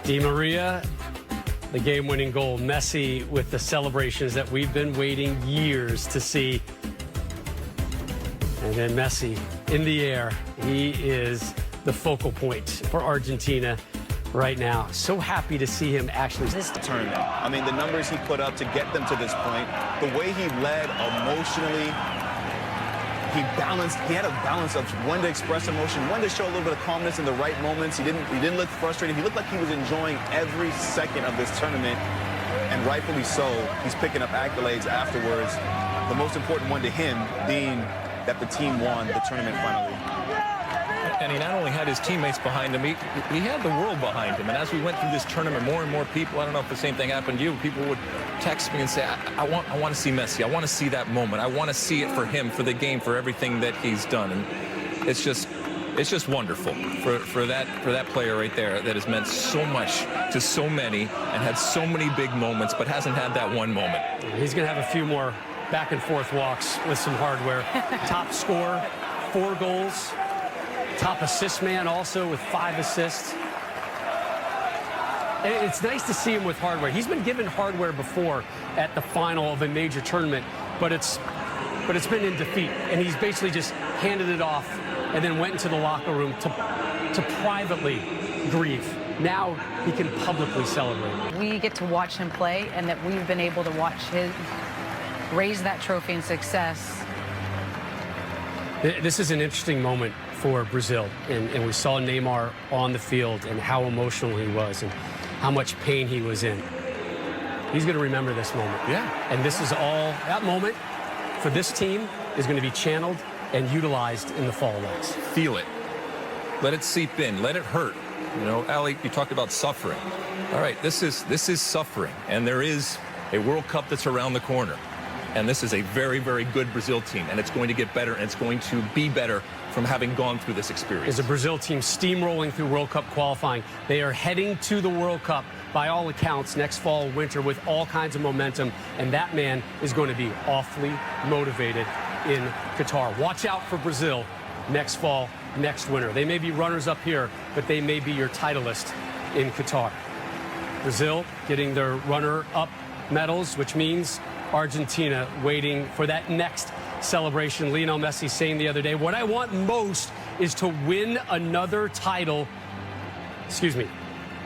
Di Maria, the game-winning goal. Messi with the celebrations that we've been waiting years to see. And then Messi in the air. He is the focal point for Argentina right now. So happy to see him actually this tournament. I mean, the numbers he put up to get them to this point, the way he led emotionally, he had a balance of when to express emotion, when to show a little bit of calmness in the right moments. He didn't look frustrated. He looked like he was enjoying every second of this tournament, and rightfully so. He's picking up accolades afterwards. The most important one to him being that the team won the tournament finally. And he not only had his teammates behind him, he had the world behind him. And as we went through this tournament, more and more people, I don't know if the same thing happened to you, people would text me and say, I want to see Messi. I want to see that moment. I want to see it for him, for the game, for everything that he's done. And it's just wonderful for that player right there that has meant so much to so many and had so many big moments, but hasn't had that one moment. He's going to have a few more back and forth walks with some hardware. Top scorer, 4 goals. Top assist man also with 5 assists. And it's nice to see him with hardware. He's been given hardware before at the final of a major tournament, but it's been in defeat. And he's basically just handed it off and then went into the locker room to privately grieve. Now he can publicly celebrate. We get to watch him play, and that we've been able to watch him raise that trophy in success. This is an interesting moment for Brazil, and we saw Neymar on the field and how emotional he was and how much pain he was in. He's going to remember this moment. Yeah. And this is all, that moment for this team is going to be channeled and utilized in the Fall Olympics. Feel it. Let it seep in. Let it hurt. You know, Ali, you talked about suffering. All right, this is suffering, and there is a World Cup that's around the corner. And this is a very, very good Brazil team, and it's going to get better, and it's going to be better from having gone through this experience. Is a Brazil team steamrolling through World Cup qualifying. They are heading to the World Cup, by all accounts, next fall, winter, with all kinds of momentum, and that man is going to be awfully motivated in Qatar. Watch out for Brazil next fall, next winter. They may be runners-up here, but they may be your titleist in Qatar. Brazil getting their runner-up medals, which means Argentina waiting for that next celebration. Lionel Messi saying the other day, what I want most is to win another title. Excuse me.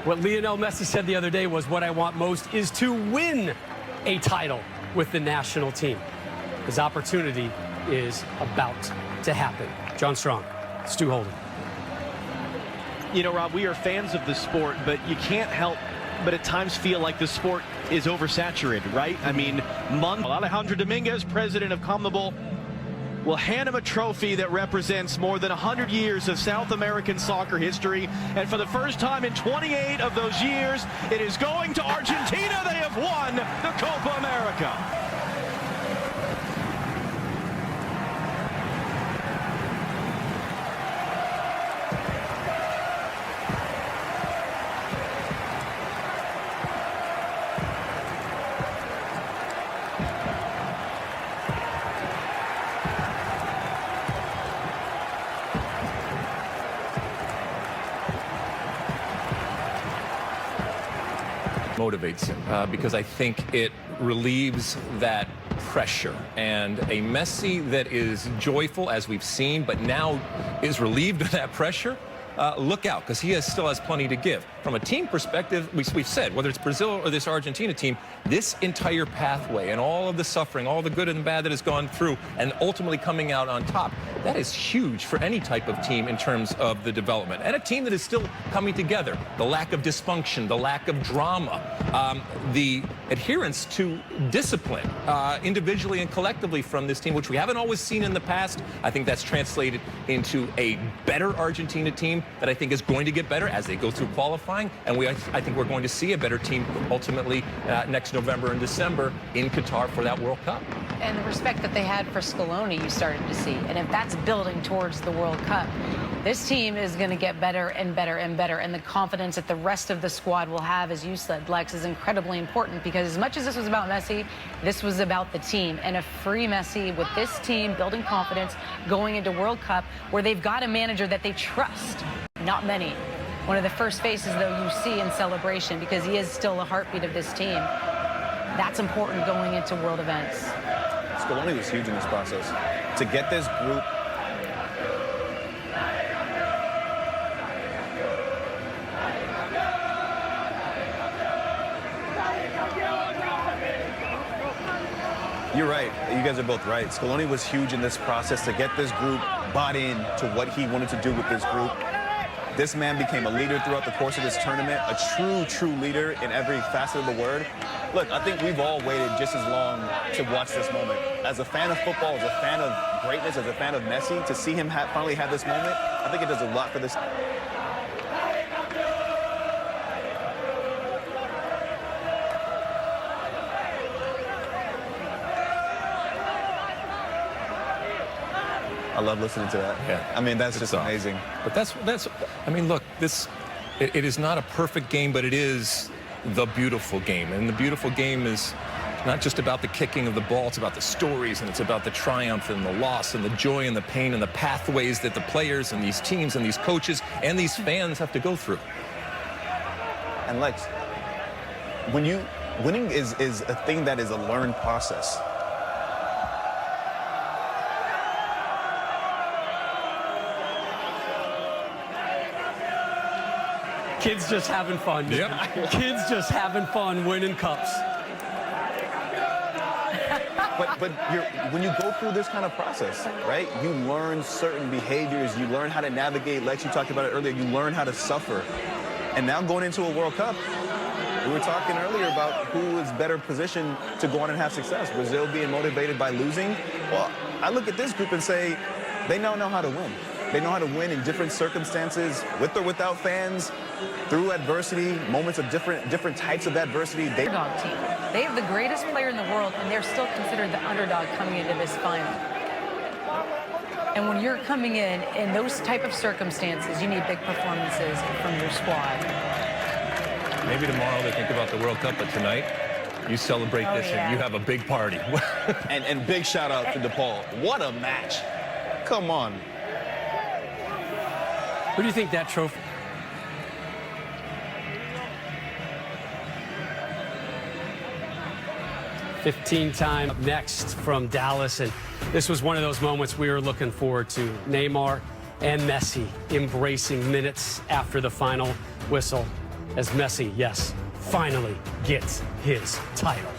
What Lionel Messi said the other day was, what I want most is to win a title with the national team. His opportunity is about to happen. John Strong, Stu Holden. You know, Rob, we are fans of the sport, but you can't help but at times feel like the sport is oversaturated, right? I mean, Alejandro Dominguez, president of CONMEBOL, will hand him a trophy that represents more than 100 years of South American soccer history. And for the first time in 28 of those years, it is going to Argentina. They have won the Copa America. Motivates him because I think it relieves that pressure, and a Messi that is joyful, as we've seen, but now is relieved of that pressure. Look out, because he still has plenty to give. From a team perspective, we've said, whether it's Brazil or this Argentina team, this entire pathway and all of the suffering, all the good and bad that has gone through, and ultimately coming out on top, that is huge for any type of team in terms of the development. And a team that is still coming together. The lack of dysfunction, the lack of drama, the adherence to discipline individually and collectively from this team, which we haven't always seen in the past. I think that's translated into a better Argentina team that I think is going to get better as they go through qualifying. And I think we're going to see a better team ultimately next November and December in Qatar for that World Cup. And the respect that they had for Scaloni, you started to see. And if that's building towards the World Cup, this team is going to get better and better and better. And the confidence that the rest of the squad will have, as you said, Lex, is incredibly important, because as much as this was about Messi, this was about the team. And a free Messi with this team building confidence going into World Cup, where they've got a manager that they trust. Not many One of the first faces, though, you see in celebration because he is still a heartbeat of this team. That's important going into world events. Scaloni was huge in this process. To get this group You're right. You guys are both right. Scaloni was huge in this process to get this group bought in to what he wanted to do with this group. This man became a leader throughout the course of this tournament, a true leader in every facet of the word. Look, I think we've all waited just as long to watch this moment. As a fan of football, as a fan of greatness, as a fan of Messi, to see him finally have this moment, I think it does a lot for this. I love listening to that. Yeah. I mean, that's just amazing. But that's, I mean, look, it is not a perfect game, but it is the beautiful game. And the beautiful game is not just about the kicking of the ball, it's about the stories, and it's about the triumph and the loss and the joy and the pain and the pathways that the players and these teams and these coaches and these fans have to go through. And Lex, winning is a thing that is a learned process. Kids just having fun. Yep. Kids just having fun winning cups. But when you go through this kind of process, right, you learn certain behaviors. You learn how to navigate. Lex, you talked about it earlier. You learn how to suffer. And now going into a World Cup, we were talking earlier about who is better positioned to go on and have success. Brazil being motivated by losing. Well, I look at this group and say they now know how to win. They know how to win in different circumstances, with or without fans, through adversity, moments of different types of adversity. Underdog team. They have the greatest player in the world, and they're still considered the underdog coming into this final. And when you're coming in those type of circumstances, you need big performances from your squad. Maybe tomorrow they think about the World Cup, but tonight you celebrate this and you have a big party. and big shout out to DePaul. What a match. Come on. Who do you think that trophy? $15 up next from Dallas, and this was one of those moments we were looking forward to. Neymar and Messi embracing minutes after the final whistle as Messi, yes, finally gets his title.